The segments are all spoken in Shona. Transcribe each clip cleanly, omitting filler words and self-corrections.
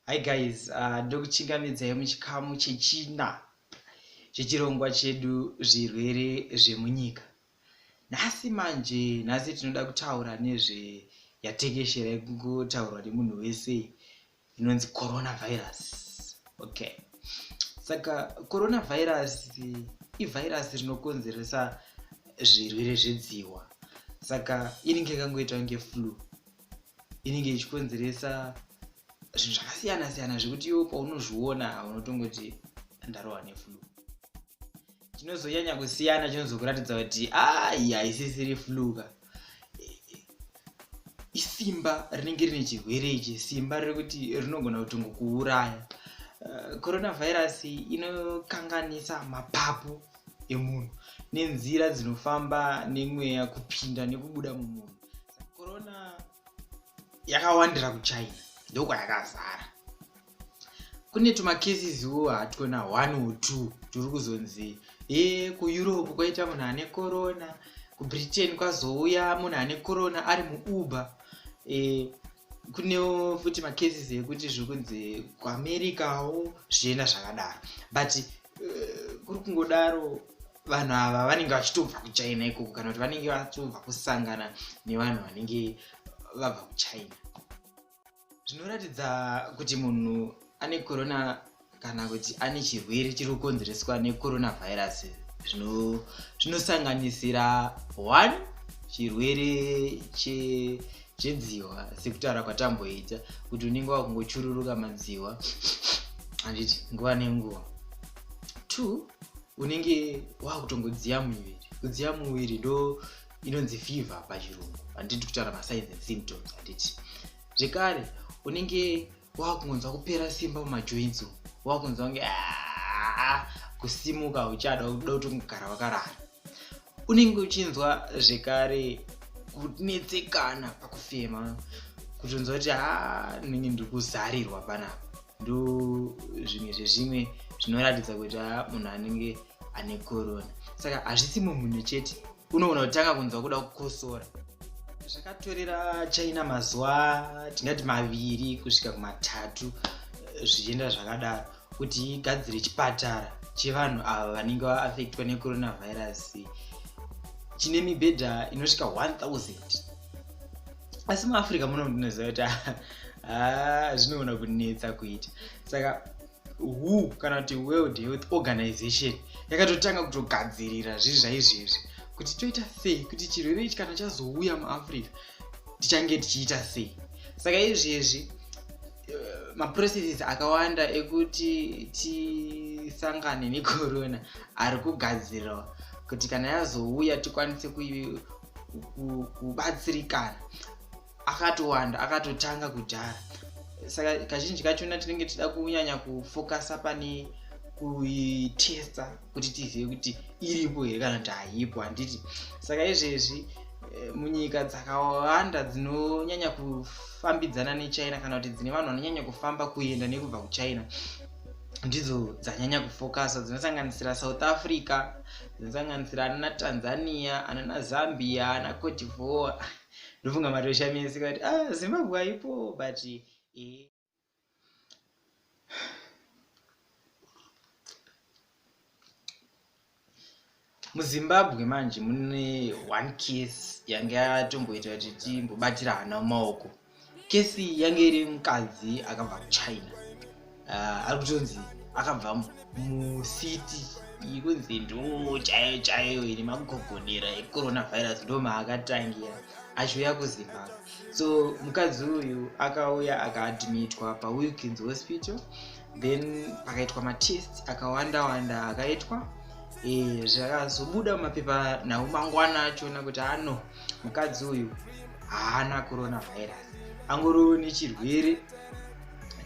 Hi guys, ndokuchingamidzai muchikamu chechina chechirongwa chedu zvirwere zvemunyika. Nhasi tinoda kutaura nezve yatekeshera kungotaurwa nemunhu wese inonzi coronavirus. Okay. Saka coronavirus ivhairasi rinokonzeresa zvirwere zvedziwa. Saka inenge yakangoita kunge flu. Inenge ichikonzeresa zvinhu zvakasiyana siyana zvekuti iwe paunozviona unotongoti ndarohwa neflu. Chinozonyanya kusiyana chinozokuratidza kuti iyi haisisiri flu. Isimba rinenge rine chirwere ichi, simba rekuti rinogona kutongokuuraya. Coronavirus inokanganisa mapapu emunhu nenzira dzinofamba nemweya kupinda nekubuda mumunhu. Corona yakawandira kuChina, ndoko yakazara. Kune tumakesisiwo hatona 1 or 2 turi kuzonzi kuEurope kwaita munhu ane corona, kuBritain kwazouya munhu ane corona ari muUber. Kunewo futi makesisi ekuti zviri kunzi kuAmericawo zvichienda zvakadaro. But kuri kungodaro vanhu ava vanenge vachitobva kuChina ikoko kana kuti vanenge vachitobva kusangana nevanhu vanenge vabva kuChina. Zvinoratidza kuti munhu ane corona kana kuti ane chirwere chiri kukonzereswa necoronavirus zvinosanganisira 1 chirwere chedziwa sekutaura kwatamboita kuti unenge wakungochururuka madziwa handiti nguva nenguva. 2 unenge wakutongodziya muviri. Kudziya muviri ndo inonzi fever pachirungu, handiti kutaura masigns and symptoms handiti. Zvekare unenge wakungonzwa kupera simba mumajoints, wakunzwa kunge kusimuka uchada kutongogara wakarara. Unenge uchinzwa zvekare kunetsekana pakufema, kutonzwa kuti ndinenge ndiri kuzarirwa panapa. Ndo zvimwe zvezvimwe zvinoratidza kuti munhu anenge ane corona. Saka hazvisi munhu chete, unogona kutanga kunzwa kuda kukosora. Zvakatorera China mazuva tingati 2 kusvika kuma3 zvichienda zvakadaro kuti igadzire chipatara chevanhu ava vanenge vaaffectwa necoronavirus chine mibhedha inosvika 1000. Asi muAfrica munoziva kuti zvinogona kunetsa kuita. Saka WHO kana kuti World Health Organization yakatotanga kutogadzirira zviri zvaizvezvi kuti toita sei kuti chirwere ichi kana chazouya muAfrica tichange tichiita sei. Saka izvezvi maprocesses akawanda ekuti tisangane necorona ari kugadzirwa kuti kana yazouya tikwanise kubatsirikana. Akatowanda, akatotanga kudhara. Saka kazhinji kachona tinenge tida kunyanya kufokasa pane kuitesta kuti tizive kuti iripo here kana kuti haipo handiti. Saka izvezvi munyika dzakawanda dzinonyanya kufambidzana neChina kana kuti dzine vanhu vanonyanya kufamba kuenda nekubva kuChina ndidzo dzanyanya kufokasa, dzinosanganisira South Africa, dzinosanganisira ana Tanzania, ana Zambia, ana Cote d'Ivoire. Ndofunga matoshamisa kuti Zimbabwe haipo but muZimbabwe manje mune 1 case yange yatomboita kuti timbobatira hana mumaoko. Kesi yange iri mukadzi akabva kuChina. Ari kutonzi akabva musiti ikunzi ndo chaiyo chaiyo ine magogodera ecoronavirus ndo maakatangira achiuya kuZimbabwe. So mukadzi uyu akauya akaadmitwa paWilkins Hospital, then pakaitwa matest akawanda wanda akaitwa. Zvakazobuda mumapepa nhau mangwana achona kuti mukadzi uyu haana coronavirus, angoriwo nechirwere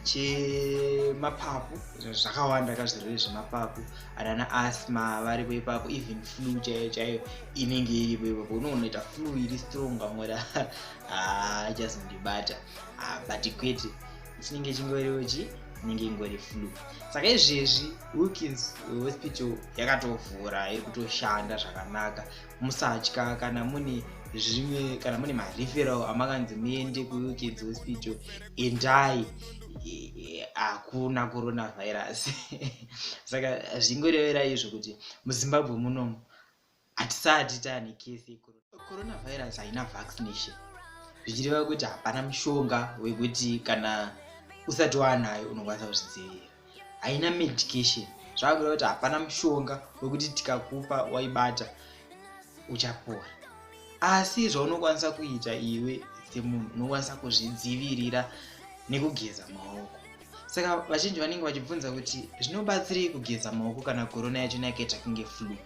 chemapapu. Zvakawanda kazvirwere zvemapapu, ana asthma varipo ipapo, even flu chaiyo chaiyo inenge iripo ipapo. Unoona flu iri strong amora ichazondibata but kwete chinenge chingoriwo inenge ingori flu. Saka izvezvi Wilkins Hospital yakatovhura, iri kutoshanda zvakanaka. Musatya kana mune zvimwe, kana mune mareferral amakanzi muende kuWilkins Hospital, endai. hakuna coronavirus. Saka zvingorevera izvo kuti muZimbabwe munomu hatisati taane kesi coronavirus haina vaccination, zvichireva kuti hapana mushonga wekuti kana usati wanayo unokwanisa kuzvidzivirira. Haina medication, zvakureva kuti hapana mushonga wekuti tikakupa waibata uchapora. Asi zvaunokwanisa kuita iwe semunhu unokwanisa kuzvidzivirira nekugeza maoko. Saka vazhinji vanenge vachibvunza kuti zvinobatsirei kugeza maoko kana corona yacho yakaita kunge flu.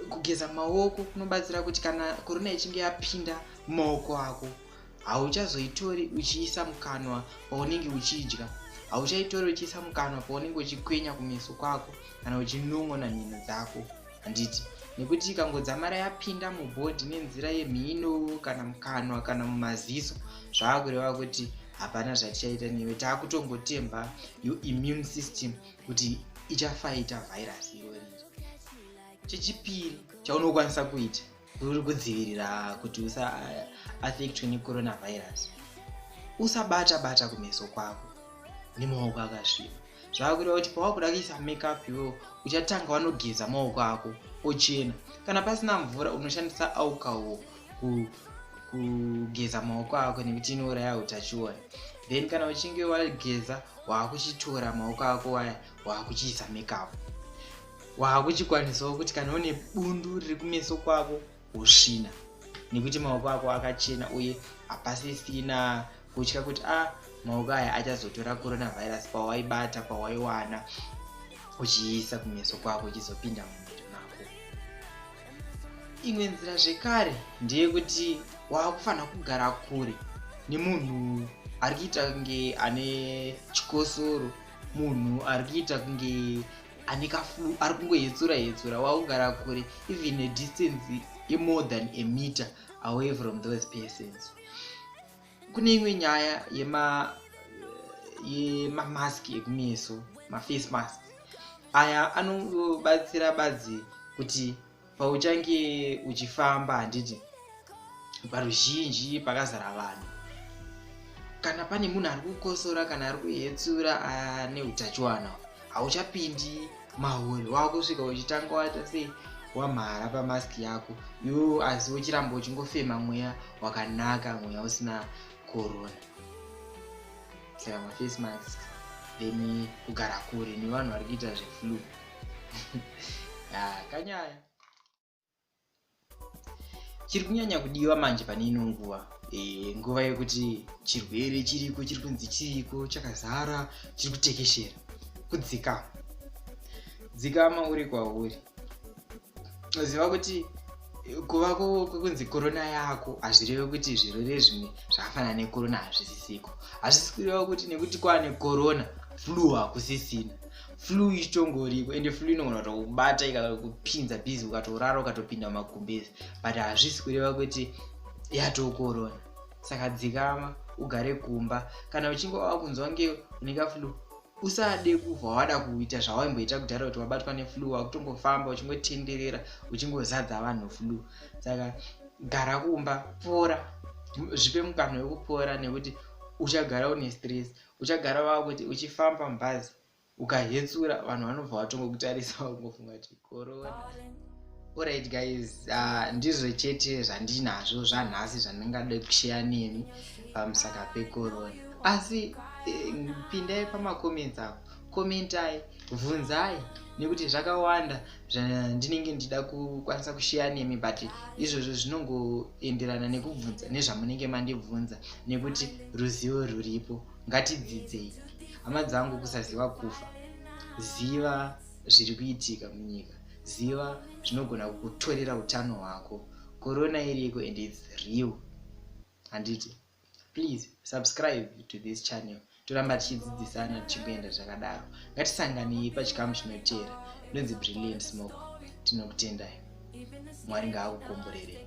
Kugeza maoko kunobatsira kuti kana corona ichinge yapinda mumaoko ako, hauchazoitori uchiisa mukanwa paunenge uchidya, hauchaitori uchiisa mukanwa paunenge uchikwenya kumeso kwako kana uchinon'ona mhino dzako, handiti. Nekuti ikangodzamara yapinda mubhodhi nenzira yemhino kana mukanwa kana mumaziso, zvaakureva kuti hapana zvatichaita newe, taakutongotemba your immune system kuti ichafaita virus irori. Chechipiri chaunokwanisa kuita kuri kudzivirira kuti usa-affectwe necoronavirus, usabata-bata kumeso kwako nemaoko akasviba. Zvaakureva kuti pawakuda kuisa makeup iwewo uchatanga wanogeza maoko ako ochena. Kana pasina mvura unoshandisa alcohol kugeza maoko ako nekuti inouraya utachiona. Then kana uchinge wageza waakuchitora maoko ako aya waakuchiisa makeup. Waakuchikwanisawo kuti kana une bundu riri kumeso kwako usvina, nekuti maoko ako akachena uye hapasisina kutya kuti maoko aya achazotora coronavirus pawaibata pawaiwana uchiisa kumeso kwako uchizopinda mumhino mako. Imwe nzira zvekare ndeyekuti waakufanira kugara kure nemunhu ari kuita kunge ane chikosoro, munhu ari kuita kunge ane kafu, ari kungohetsura. Waakugara kure even a distance more than a meter away from those persons. Kune imwe nyaya yemamask ekumeso, maface mask. Aya anobatsira badzi kuti pauchange uchifamba, handiti, paruzhinji pakazara vanhu, kana pane munhu ari kukosora kana ari kuhetsura ane utachiwana, hauchapindi mahuri, waakusvika uchitanga waita sei wamhara pamask yako iwo, asi uchiramba uchingofema mweya wakanaka, mweya usina corona. Saka maface mask, then kugara kure nevanhu vari kuita zveflu. Kanyaya chiri kunyanya kudiwa manje pane ino nguva yekuti chirwere chiriko, chiri kunzi chiriko, chakazara, chiri kutekeshera. Kudzikama uri kwauri. Uziva kuti kuvako kwekunzi corona yako hazvireve kuti zvirwere zvimwe zvakafanana necorona hazvisisiko. Hazvisi kureva kuti nekuti kwaane corona flu hakusisina. Flu ichitongoriko, ende flu inogona kutokubata ikakupinza bhizi ukatorara ukatopinda mumagumbezi, but hazvisi kureva kuti yatokorona. Saka dzikama ugare kumba. Kana uchinge wakunzwa kunge uneka flu, usade kubva wada kuita zvawaimboita kudhara kuti wabatwa neflu, wakutongofamba uchingotenderera uchingozadza vanhu flu. Saka gara kumba, pora, zvipe mukana wekupora, nekuti uchagara une stress, uchagara wakuti uchifamba mubhazi ukahetsura vanhu vanobva vatongokutarisa vakungofunga kuti corona. Alright guys, ndizvo chete zvandinazvo zvanhasi zvandingada kushare nemi pamusaka pecorona. Asi pindai pamakomenti apo, komentai, bvunzai, nekuti zvakawanda zvandinenge ndida kukwanisa kushare nemi, but izvozvo zvinongoenderana nekubvunza nezvamunenge mandibvunza, nekuti ruzivo ruripo. Ngatidzidzei. Hama dzangu, kusaziva kufa. Ziva zviri kuitika munyika. Ziva zvinogona kukutorera utano hwako. Corona iriko and it's real. Handiti, please subscribe to this channel. Toramba tichidzidzisana tichienda zvakadaro. Ngatisanganei pachikamu chinotevera. Ndonzi Brilliant Smoke. Tinokutendai. Mwari ngaakukomborerei.